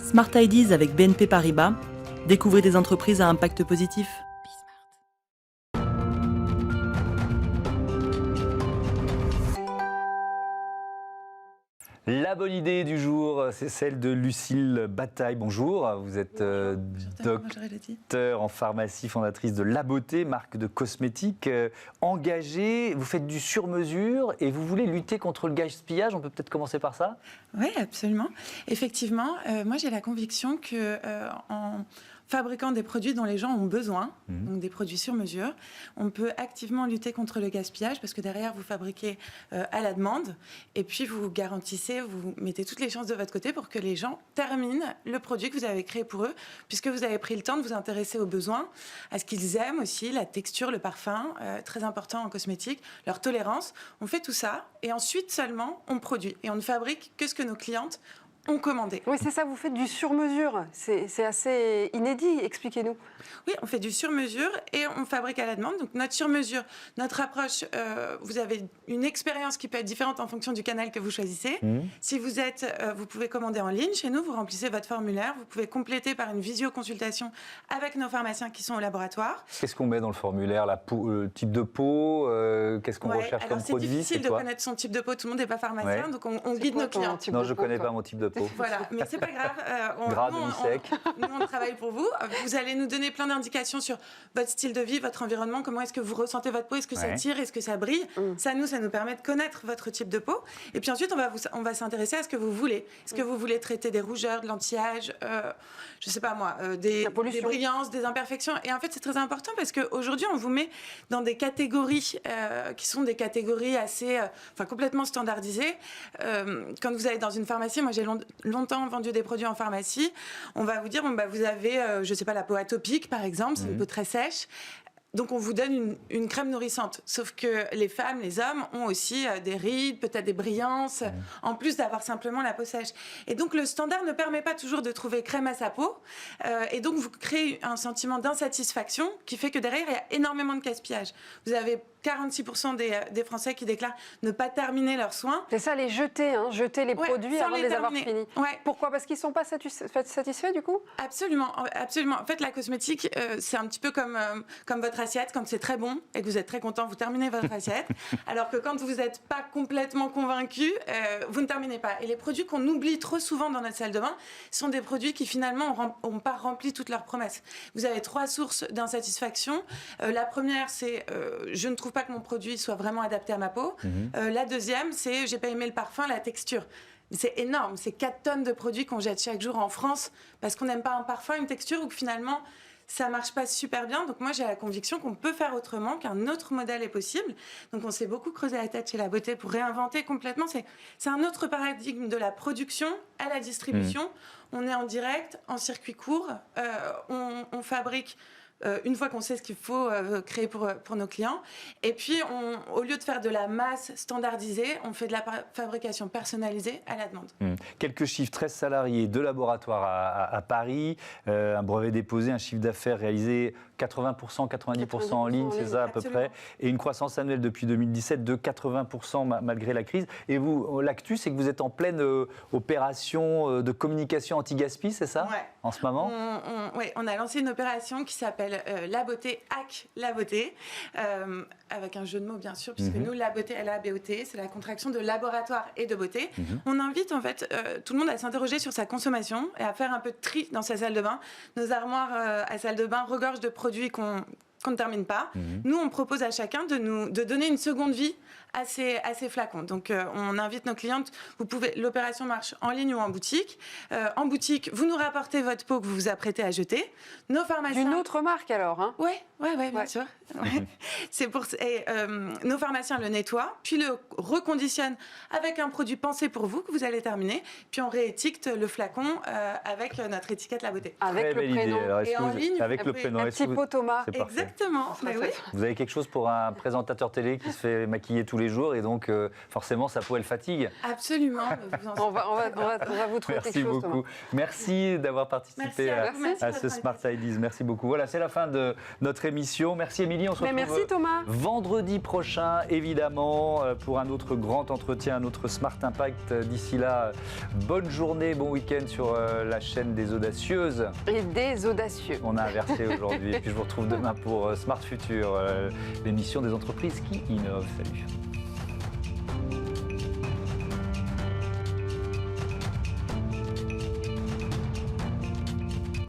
Smart Ideas avec BNP Paribas. Découvrez des entreprises à impact positif. La bonne idée du jour, c'est celle de Lucille Bataille. Bonjour, vous êtes docteur en pharmacie, fondatrice de La Beauté, marque de cosmétiques engagée. Vous faites du sur-mesure et vous voulez lutter contre le gaspillage. On peut peut-être commencer par ça ? Oui, absolument. Effectivement, moi j'ai la conviction que en fabriquant des produits dont les gens ont besoin, donc des produits sur mesure, on peut activement lutter contre le gaspillage parce que derrière vous fabriquez à la demande et puis vous garantissez, vous mettez toutes les chances de votre côté pour que les gens terminent le produit que vous avez créé pour eux, puisque vous avez pris le temps de vous intéresser aux besoins, à ce qu'ils aiment aussi, la texture, le parfum, très important en cosmétique, leur tolérance. On fait tout ça et ensuite seulement on produit et on ne fabrique que ce que nos clientes ont commandé. Oui, c'est ça, vous faites du sur-mesure. C'est assez inédit, expliquez-nous. Oui, on fait du sur-mesure et on fabrique à la demande. Donc notre sur-mesure, notre approche, vous avez une expérience qui peut être différente en fonction du canal que vous choisissez. Si vous vous pouvez commander en ligne chez nous, vous remplissez votre formulaire, vous pouvez compléter par une visioconsultation avec nos pharmaciens qui sont au laboratoire. Qu'est-ce qu'on met dans le formulaire ? Le type de peau, qu'est-ce qu'on recherche comme produit ? C'est difficile de connaître son type de peau, tout le monde n'est pas pharmacien, donc on guide nos clients. Non, je ne connais pas mon type de peau. Voilà, mais c'est pas grave. Gras, demi-sec. Nous, on travaille pour vous. Vous allez nous donner plein d'indications sur votre style de vie, votre environnement, comment est-ce que vous ressentez votre peau, est-ce que ça tire, est-ce que ça brille. Ça nous permet de connaître votre type de peau. Et puis ensuite, on va s'intéresser à ce que vous voulez. Est-ce que vous voulez traiter des rougeurs, de l'anti-âge, je sais pas moi, des brillances, des imperfections. Et en fait, c'est très important parce qu'aujourd'hui, on vous met dans des catégories qui sont des catégories assez, complètement standardisées. Quand vous allez dans une pharmacie, moi j'ai longtemps vendu des produits en pharmacie, on va vous dire, vous avez, je sais pas, la peau atopique par exemple, c'est une peau très sèche. Donc on vous donne une crème nourrissante. Sauf que les femmes, les hommes ont aussi des rides, peut-être des brillances, en plus d'avoir simplement la peau sèche. Et donc le standard ne permet pas toujours de trouver crème à sa peau. Et donc vous créez un sentiment d'insatisfaction qui fait que derrière, il y a énormément de gaspillage. Vous avez 46% des Français qui déclarent ne pas terminer leurs soins. C'est ça, les jeter, jeter les produits avant de les avoir finis. Ouais. Pourquoi ? Parce qu'ils ne sont pas satisfaits du coup ? Absolument, absolument. En fait, la cosmétique, c'est un petit peu comme votre assiette. Quand c'est très bon et que vous êtes très content, vous terminez votre assiette. Alors que quand vous n'êtes pas complètement convaincu, vous ne terminez pas. Et les produits qu'on oublie trop souvent dans notre salle de bain sont des produits qui finalement n'ont pas rempli toutes leurs promesses. Vous avez 3 sources d'insatisfaction. La première, c'est je ne trouve pas que mon produit soit vraiment adapté à ma peau. La deuxième, c'est j'ai pas aimé le parfum, la texture. C'est énorme, c'est 4 tonnes de produits qu'on jette chaque jour en France parce qu'on n'aime pas un parfum, une texture ou que finalement ça marche pas super bien. Donc moi j'ai la conviction qu'on peut faire autrement, qu'un autre modèle est possible. Donc on s'est beaucoup creusé la tête chez La Beauté pour réinventer complètement. C'est un autre paradigme de la production à la distribution. On est en direct, en circuit court, on fabrique une fois qu'on sait ce qu'il faut créer pour nos clients. Et puis, au lieu de faire de la masse standardisée, on fait de la fabrication personnalisée à la demande. Quelques chiffres, 13 salariés, 2 laboratoires à Paris, un brevet déposé, un chiffre d'affaires réalisé 80%, 90% en ligne, c'est ça à peu près, et une croissance annuelle depuis 2017 de 80% malgré la crise. Et vous, l'actu, c'est que vous êtes en pleine opération de communication anti-gaspi, c'est ça, en ce moment ? Oui, on a lancé une opération qui s'appelle La Beauté hack La Beauté, avec un jeu de mots bien sûr, puisque nous, La Beauté, L-A-B-O-T, c'est la contraction de laboratoire et de beauté. On invite en fait tout le monde à s'interroger sur sa consommation et à faire un peu de tri dans sa salle de bain. Nos armoires à salle de bain regorgent de produits qu'on ne termine pas. Nous, on propose à chacun de donner une seconde vie à ces flacons. Donc, on invite nos clientes. L'opération marche en ligne ou en boutique. En boutique, vous nous rapportez votre peau que vous vous apprêtez à jeter. Nos pharmaciens... D'une autre marque alors, Oui, bien sûr. Nos pharmaciens le nettoient, puis le reconditionnent avec un produit pensé pour vous que vous allez terminer. Puis on réétiquette le flacon avec notre étiquette La Beauté. Avec le prénom. Et en ligne. Avec le prénom. Un petit pot Thomas. Exactement. Vous avez quelque chose pour un présentateur télé qui se fait maquiller tous tous les jours et donc forcément sa peau elle fatigue. Absolument. mais vous en On va vous trouver Merci quelque chose, beaucoup. Merci d'avoir participé Merci à vous, merci à de ce votre Smart invitation. Ideas. Merci beaucoup. Voilà, c'est la fin de notre émission. Merci Émilie, on se retrouve Merci Thomas. vendredi prochain, évidemment, pour un autre grand entretien, un autre Smart Impact. D'ici là, bonne journée, bon week-end sur la chaîne des Audacieuses. Et des audacieux. On a inversé aujourd'hui. Et puis je vous retrouve demain pour Smart Future, l'émission des entreprises qui innovent. Salut.